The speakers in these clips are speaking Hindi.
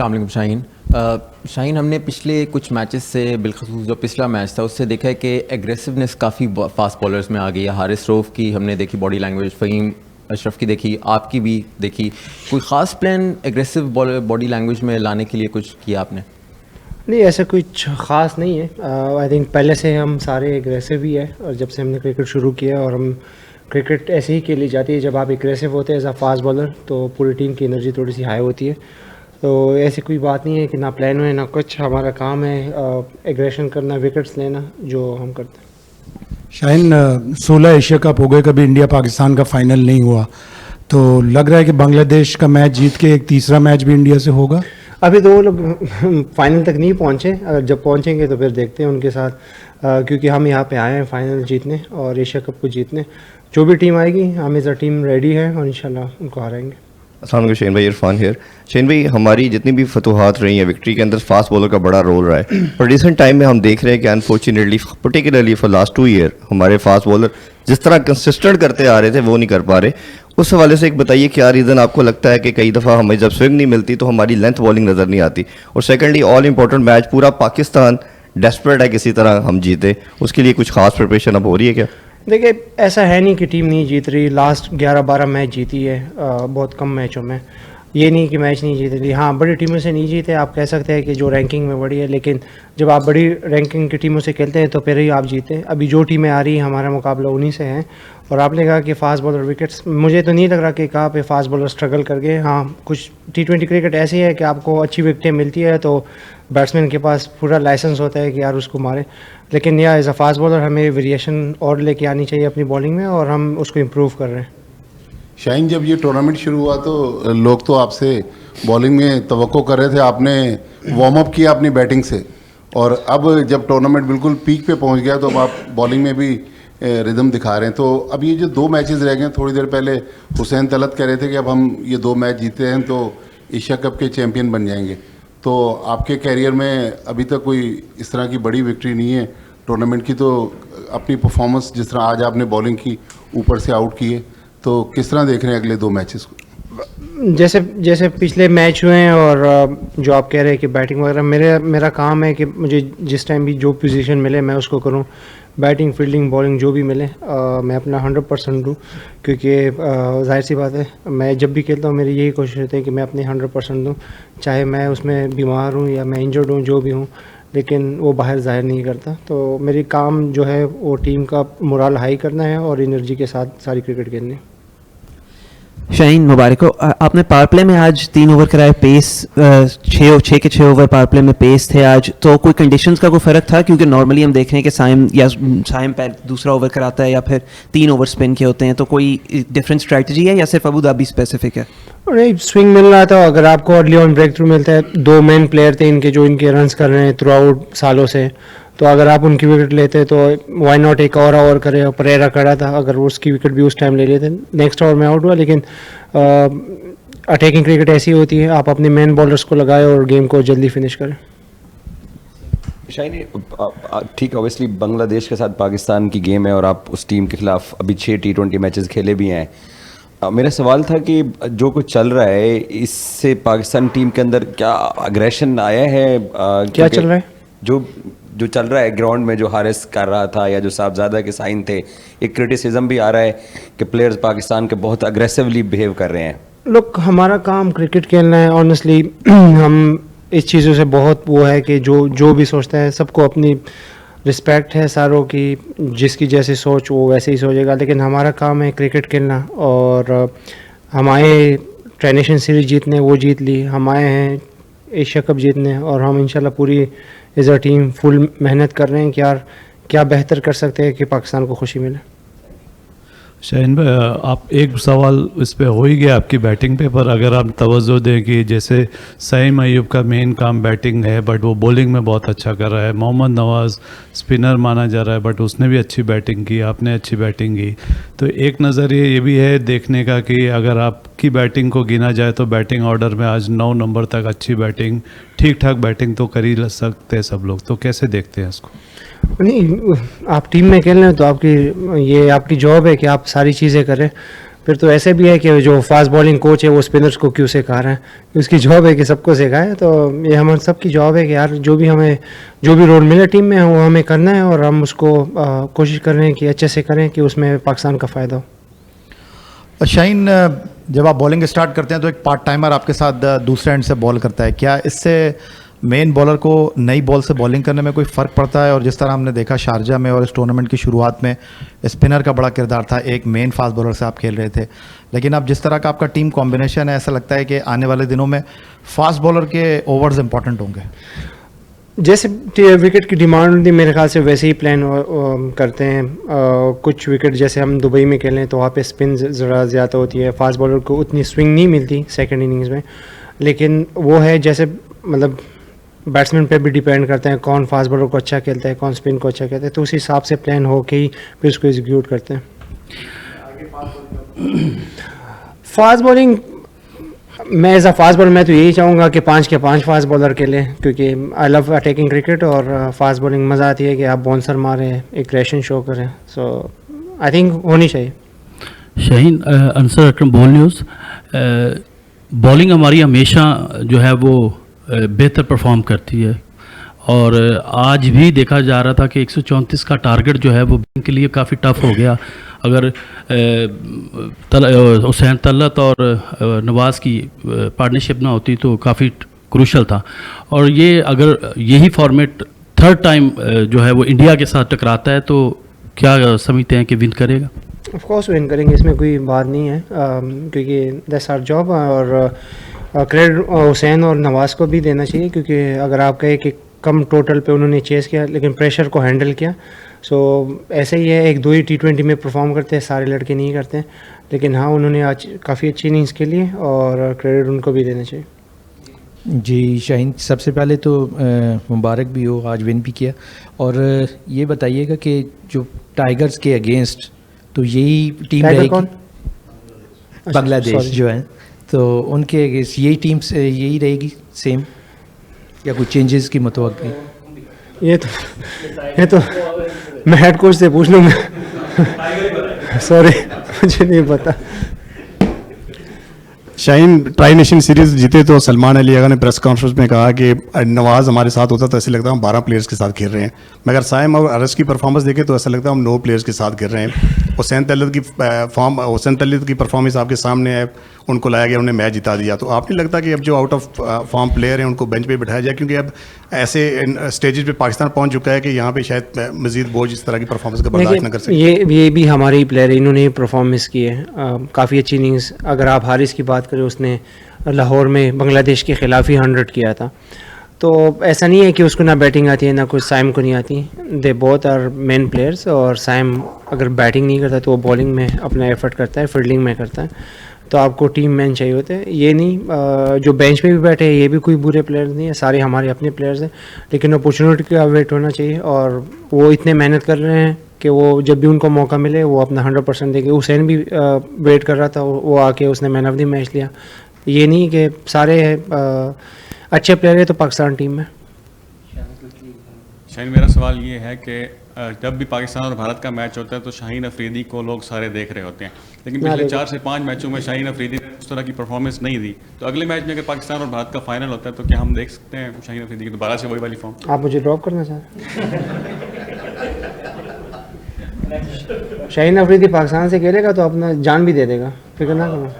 अस्सलाम वालेकुम शाहीन। शाहीन, हमने पिछले कुछ मैचेस से बिलखसूस जो पिछला मैच था उससे देखा है कि एग्रेसिवनेस काफ़ी फास्ट बॉलर्स में आ गई है। हारिस रऊफ़ की हमने देखी बॉडी लैंग्वेज, फ़हीम अशरफ की देखी, आपकी भी देखी। कोई ख़ास प्लान एग्रेसिव बॉडी लैंग्वेज में लाने के लिए कुछ किया आपने? नहीं, ऐसा कुछ ख़ास नहीं है। आई थिंक पहले से हम सारे एग्रेसिव ही है, और जब से हमने क्रिकेट शुरू किया, और हम क्रिकेट ऐसे ही खेली जाती है जब आप एग्रेसिव होते हैं एज अ फास्ट बॉलर, तो पूरी टीम की एनर्जी थोड़ी सी हाई होती है। तो ऐसी कोई बात नहीं है कि ना प्लान हो ना कुछ, हमारा काम है एग्रेशन करना, विकेट्स लेना, जो हम करते हैं। शाहीन, 16 एशिया कप हो गए, कभी इंडिया पाकिस्तान का फाइनल नहीं हुआ, तो लग रहा है कि बांग्लादेश का मैच जीत के एक तीसरा मैच भी इंडिया से होगा। अभी दो लोग फाइनल तक नहीं पहुंचे, अगर जब पहुंचेंगे तो फिर देखते हैं उनके साथ, क्योंकि हम यहाँ पे आए हैं फाइनल जीतने और एशिया कप को जीतने। जो भी टीम आएगी, हम एज अ टीम रेडी है और इंशाल्लाह उनको हराएंगे। अस्सलाम वालेकुम शहीन भाई, इरफान हियर। शहीन भाई, हमारी जितनी भी फतूहात रही हैं विक्ट्री के अंदर फास्ट बॉलर का बड़ा रोल रहा है, पर रिसेंट टाइम में हम देख रहे हैं कि unfortunately particularly for last 2 year हमारे फास्ट बॉलर जिस तरह कंसिस्टेंट करते आ रहे थे वो नहीं कर पा रहे। उस हवाले से एक बताइए, क्या रीज़न आपको लगता है कि कई दफ़ा हमें जब स्विंग नहीं मिलती तो हमारी लेंथ बॉलिंग नज़र नहीं आती? और सेकेंडली, ऑल इंपॉर्टेंट मैच पूरा पाकिस्तान डेस्परेट है किसी तरह हम जीते, उसके लिए कुछ खास प्रिपरेशन अब हो रही है क्या? देखिए, ऐसा है नहीं कि टीम नहीं जीत रही। लास्ट 11-12 मैच जीती है, बहुत कम मैचों में। ये नहीं कि मैच नहीं जीत रही। हाँ, बड़ी टीमों से नहीं जीते, आप कह सकते हैं कि जो रैंकिंग में बड़ी है, लेकिन जब आप बड़ी रैंकिंग की टीमों से खेलते हैं तो फिर ही आप जीते। अभी जो टीमें आ रही हैं, हमारा मुकाबला उन्हीं से है। और आपने कहा कि फास्ट बॉलर विकेट्स, मुझे तो नहीं लग रहा कि कहाँ पे फास्ट बॉलर स्ट्रगल कर गए। हाँ, कुछ T20 क्रिकेट ऐसी है कि आपको अच्छी विकेटें मिलती है तो बैट्समैन के पास पूरा लाइसेंस होता है कि यार उसको मारे, लेकिन या एज अ फास्ट बॉलर हमें वेरिएशन और लेके आनी चाहिए अपनी बॉलिंग में, और हम उसको इम्प्रूव कर रहे हैं। शाहीन, जब ये टूर्नामेंट शुरू हुआ तो लोग तो आपसे बॉलिंग में तवक्को कर रहे थे, आपने वार्म अप किया अपनी बैटिंग से, और अब जब टूर्नामेंट बिल्कुल पीक पे पहुंच गया तो अब आप बॉलिंग में भी रिदम दिखा रहे हैं। तो अब ये जो 2 मैचेस रह गए, थोड़ी देर पहले हुसैन तलत कह रहे थे कि अब हम ये 2 मैच जीते हैं तो एशिया कप के चैम्पियन बन जाएंगे। तो आपके कैरियर में अभी तक कोई इस तरह की बड़ी विक्ट्री नहीं है टूर्नामेंट की, तो अपनी परफॉर्मेंस जिस तरह आज आपने बॉलिंग की ऊपर से आउट किए, तो किस तरह देख रहे हैं अगले 2 मैचेस को? जैसे पिछले मैच हुए हैं, और जो आप कह रहे हैं कि बैटिंग वगैरह, मेरा काम है कि मुझे जिस टाइम भी जो पोजीशन मिले मैं उसको करूं। बैटिंग, फील्डिंग, बॉलिंग जो भी मिले मैं अपना 100% दूँ, क्योंकि जाहिर सी बात है, मैं जब भी खेलता हूँ मेरी यही कोशिश रहती है कि मैं अपनी 100% दूँ, चाहे मैं उसमें बीमार हूँ या मैं इंजर्ड हूँ, जो भी हूँ, लेकिन वो बाहर ज़ाहिर नहीं करता। तो मेरी काम जो है वो टीम का मोरल हाई करना है और एनर्जी के साथ सारी क्रिकेट खेलनी है। शाहीन, मुबारक हो। आपने पावर प्ले में आज 3 ओवर कराए, पेस 6 के 6 ओवर पावर प्ले में पेस थे आज, तो कोई कंडीशंस का कोई फ़र्क था? क्योंकि नॉर्मली हम देख रहे हैं कि साइम दूसरा ओवर कराता है या फिर 3 ओवर स्पिन के होते हैं, तो कोई डिफरेंट स्ट्रैटेजी है या सिर्फ अबू धाबी स्पेसिफिक है? नहीं, स्विंग मिल रहा था। अगर आपको अर्ली ऑन ब्रेक थ्रू मिलता है, 2 मेन प्लेयर थे इनके जो इनके रन्स कर रहे हैं थ्रू आउट सालों से, तो अगर आप उनकी विकेट लेते तो वाई नॉट एक और ओवर करे। परेरा खड़ा था, अगर उसकी विकेट भी उस टाइम ले लेते, नेक्स्ट ओवर में आउट हुआ। लेकिन अटैकिंग क्रिकेट ऐसी होती है, आप अपने मेन बॉलर्स को लगाए और गेम को जल्दी फिनिश करें। शाहीन, ठीक, ऑब्वियसली बांग्लादेश के साथ पाकिस्तान की गेम है और आप उस टीम के खिलाफ अभी 6 T20 मैचेस खेले भी हैं। मेरा सवाल था कि जो कुछ चल रहा है इससे पाकिस्तान टीम के अंदर क्या अग्रेशन आया है? क्या चल रहा है? जो चल रहा है ग्राउंड में, जो हारिस कर रहा था या जो साहबजादा के साइन थे, एक क्रिटिसिज्म भी आ रहा है कि प्लेयर्स पाकिस्तान के बहुत अग्रेसिवली बिहेव कर रहे हैं। लोग, हमारा काम क्रिकेट खेलना है। ऑनेस्टली हम इस चीज़ों से बहुत वो है कि जो भी सोचता है, सबको अपनी रिस्पेक्ट है सारों की, जिसकी जैसी सोच वो वैसे ही सोचेगा, लेकिन हमारा काम है क्रिकेट खेलना। और हम आए ट्रेनेशन सीरीज जीतने, वो जीत ली। हम आए हैं एशिया कप जीतने, और हम इंशाल्लाह पूरी एज अ टीम फुल मेहनत कर रहे हैं कि यार क्या बेहतर कर सकते हैं कि पाकिस्तान को खुशी मिले। शाहीन भाई, आप एक सवाल इस पे हो ही गया आपकी बैटिंग पे, पर अगर आप तवज्जो दें कि जैसे सईम अयूब का मेन काम बैटिंग है, बट वो बॉलिंग में बहुत अच्छा कर रहा है। मोहम्मद नवाज़ स्पिनर माना जा रहा है, बट उसने भी अच्छी बैटिंग की, आपने अच्छी बैटिंग की। तो एक नज़रिए ये भी है देखने का कि अगर आपकी बैटिंग को गिना जाए तो बैटिंग ऑर्डर में आज 9 नंबर तक अच्छी बैटिंग, ठीक ठाक बैटिंग तो कर ही सकते हैं सब लोग, तो कैसे देखते हैं इसको? नहीं, आप टीम में खेल रहे हैं तो आपकी जॉब है कि आप सारी चीज़ें करें। फिर तो ऐसे भी है कि जो फास्ट बॉलिंग कोच है वो स्पिनर्स को क्यों सिखा रहा है, उसकी जॉब है कि सबको सिखाए। तो ये हम सबकी जॉब है कि यार जो भी रोल मिले टीम में वो हमें करना है, और हम उसको कोशिश कर रहे हैं कि अच्छे से करें कि उसमें पाकिस्तान का फ़ायदा हो। शाहीन, जब आप बॉलिंग स्टार्ट करते हैं तो एक पार्ट टाइमर आपके साथ दूसरे एंड से बॉल करता है, क्या इससे मेन बॉलर को नई बॉल से बॉलिंग करने में कोई फ़र्क पड़ता है? और जिस तरह हमने देखा शारजा में और इस टूर्नामेंट की शुरुआत में स्पिनर का बड़ा किरदार था, एक मेन फास्ट बॉलर से आप खेल रहे थे, लेकिन अब जिस तरह का आपका टीम कॉम्बिनेशन है, ऐसा लगता है कि आने वाले दिनों में फास्ट बॉलर के ओवर्स इंपॉर्टेंट होंगे। जैसे विकेट की डिमांड थी मेरे ख्याल से वैसे ही प्लान करते हैं। कुछ विकेट जैसे हम दुबई में खेलें तो वहाँ पे स्पिन ज़रा ज़्यादा होती है, फास्ट बॉलर को उतनी स्विंग नहीं मिलती सेकंड इनिंग्स में, लेकिन वो है जैसे मतलब बैट्समैन पे भी डिपेंड करते हैं कौन फास्ट बॉलर को अच्छा खेलता है, कौन स्पिन को अच्छा खेलता है, तो उस हिसाब से प्लान हो के ही फिर उसको एग्जीक्यूट करते हैं। फास्ट बॉलिंग मैं एज अ फास्ट बॉलर मैं तो यही चाहूँगा कि 5 के 5 फास्ट बॉलर खेलें, क्योंकि आई लव अटैकिंग क्रिकेट और फास्ट बॉलिंग मज़ा आती है कि आप बाउंसर मारें, एग्रेशन शो करें, सो आई थिंक होनी चाहिए। शाहीन, अंसर अकरम, बोल न्यूज़। बॉलिंग हमारी हमेशा जो है वो बेहतर परफॉर्म करती है, और आज भी देखा जा रहा था कि 134 का टारगेट जो है वो बैंक के लिए काफ़ी टफ हो गया। अगर हुसैन तलत और नवाज़ की पार्टनरशिप ना होती तो काफ़ी क्रूशल था। और ये अगर यही फॉर्मेट थर्ड टाइम जो है वो इंडिया के साथ टकराता है तो क्या समझते हैं कि विन करेगा? ऑफ कोर्स विन करेंगे, इसमें कोई बात नहीं है, क्योंकि दैट्स आवर जॉब। और क्रेडिट हुसैन और नवाज़ को भी देना चाहिए, क्योंकि अगर आप कहें कि कम टोटल पे उन्होंने चेस किया लेकिन प्रेशर को हैंडल किया, सो ऐसे ही है, 1-2 ही T20 में परफॉर्म करते हैं, सारे लड़के नहीं करते हैं, लेकिन हाँ उन्होंने आज काफ़ी अच्छी इनिंग्स खेली है और क्रेडिट उनको भी देना चाहिए। जी शाहीन, सबसे पहले तो मुबारक भी हो, आज विन भी किया, और ये बताइएगा कि जो टाइगर्स के अगेंस्ट तो यही टीम रहेगी, बांग्लादेश जो है, तो उनके अगेंस्ट यही टीम से यही रहेगी सेम, या कुछ चेंजेस की मुतवक्की? ये तो मैं हेड कोच से पूछ लूँगा, सॉरी मुझे नहीं पता। शाहीन, ट्राई नेशन सीरीज जीते तो सलमान अली अगा ने प्रेस कॉन्फ्रेंस में कहा कि नवाज़ हमारे साथ होता तो ऐसे लगता है हम 12 प्लेयर्स के साथ खेल रहे हैं, मगर साइम और अरस की परफॉर्मेंस देखें तो ऐसा लगता है हम 9 प्लेयर्स के साथ खेल रहे हैं। हुसैन तलत की परफॉर्मेंस आपके सामने है, उनको लाया गया, उन्हें मैच जिता दिया, तो आपने लगता कि अब जो आउट ऑफ फॉर्म प्लेयर हैं उनको बेंच पे बिठाया जाए, क्योंकि अब ऐसे स्टेजेस पे पाकिस्तान पहुंच चुका है कि यहाँ पे शायद मजीद बोझ इस तरह की परफॉर्मेंस का बर्दाश्त न कर सके? ये भी हमारे ही प्लेयर है, इन्होंने परफॉर्मेंस की है, काफ़ी अच्छी इनिंग्स। अगर आप हारिस की बात करें, उसने लाहौर में बांग्लादेश के ख़िलाफ़ ही 100 किया था, तो ऐसा नहीं है कि उसको ना बैटिंग आती है ना कुछ साइम को नहीं आती, they both are main players. और साइम अगर बैटिंग नहीं करता तो वो बॉलिंग में अपना एफर्ट करता है, फील्डिंग में करता है, तो आपको टीम मैन चाहिए होते हैं। ये नहीं जो बेंच पे भी बैठे हैं ये भी कोई बुरे प्लेयर्स नहीं है, सारे हमारे अपने प्लेयर्स हैं, लेकिन अपॉर्चुनिटी का वेट होना चाहिए, और वो इतने मेहनत कर रहे हैं कि वो जब भी उनको मौका मिले वो अपना 100% देंगे। हुसैन भी वेट कर रहा था, वो आके उसने मैन ऑफ द मैच लिया। ये नहीं कि सारे अच्छे प्लेयर है तो पाकिस्तान टीम में। शाहीन, मेरा सवाल ये है कि जब भी पाकिस्तान और भारत का मैच होता है तो शाहीन अफरीदी को लोग सारे देख रहे होते हैं, लेकिन पिछले 4 से 5 मैचों में शाहीन अफरीदी ने उस तरह की परफॉर्मेंस नहीं दी, तो अगले मैच में अगर पाकिस्तान और भारत का फाइनल होता है तो क्या हम देख सकते हैं शाहीन अफरीदी की दोबारा से वही वाली फॉर्म? आप मुझे ड्रॉप करना चाहते हैं? शाहीन अफरीदी पाकिस्तान से खेलेगा तो अपना जान भी दे देगा, फिक्र ना करना।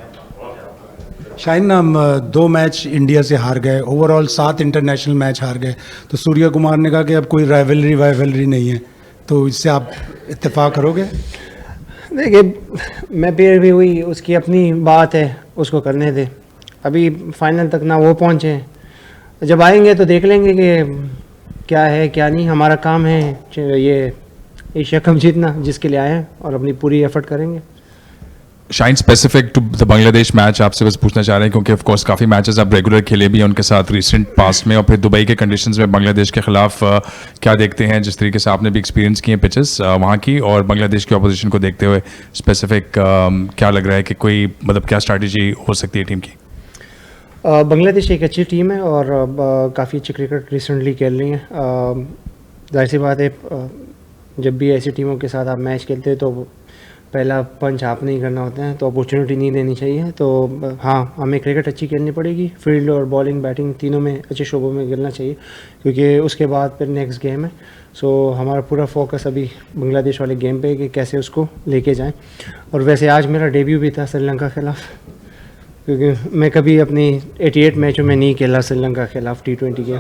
शाहीन, हम 2 मैच इंडिया से हार गए, ओवरऑल 7 इंटरनेशनल मैच हार गए, तो सूर्य कुमार ने कहा कि अब कोई राइवलरी नहीं है, तो इससे आप इत्तेफाक करोगे? देखिए मैं फिर भी हुई, उसकी अपनी बात है, उसको करने दे, अभी फाइनल तक ना वो पहुँचे, जब आएंगे तो देख लेंगे कि क्या है क्या नहीं। हमारा काम है ये एशिया कप जीतना, जिसके लिए आए हैं, और अपनी पूरी एफर्ट करेंगे। Shaheen, specific to the Bangladesh match आपसे बस पूछना चाह रहे हैं, क्योंकि ऑफ कोर्स काफ़ी मैचेस आप रेगुलर खेले भी हैं उनके साथ रिसेंट पास्ट में, और फिर दुबई के कंडीशंस में बांग्लादेश के खिलाफ क्या देखते हैं, जिस तरीके से आपने भी एक्सपीरियंस किए पिचेस वहाँ की, और बांग्लादेश की अपोजिशन को देखते हुए स्पेसिफिक क्या लग रहा है कि कोई मतलब क्या स्ट्रैटेजी हो सकती है टीम की? बांग्लादेश एक अच्छी टीम है और काफ़ी अच्छी क्रिकेट रिसेंटली खेल रही है। जाहिर सी बात है, जब भी ऐसी टीमों के साथ आप मैच खेलते हैं तो पहला पंच आप नहीं करना होता है तो अपॉर्चुनिटी नहीं देनी चाहिए। तो हाँ, हमें क्रिकेट अच्छी खेलनी पड़ेगी, फील्ड और बॉलिंग बैटिंग तीनों में अच्छे शोबों में खेलना चाहिए, क्योंकि उसके बाद फिर नेक्स्ट गेम है। सो हमारा पूरा फोकस अभी बांग्लादेश वाले गेम पे कि कैसे उसको लेके जाएं। और वैसे आज मेरा डेब्यू भी था श्रीलंका के खिलाफ, क्योंकि मैं कभी अपनी 88 मैचों में नहीं खेला श्रीलंका के खिलाफ T20 game.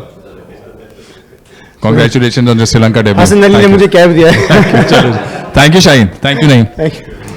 Congratulations on the Sri Lanka debut. Hasan Ali ने मुझे कैप दिया है। Thank you, Shaheen. Thank you, Naeem. Thank you.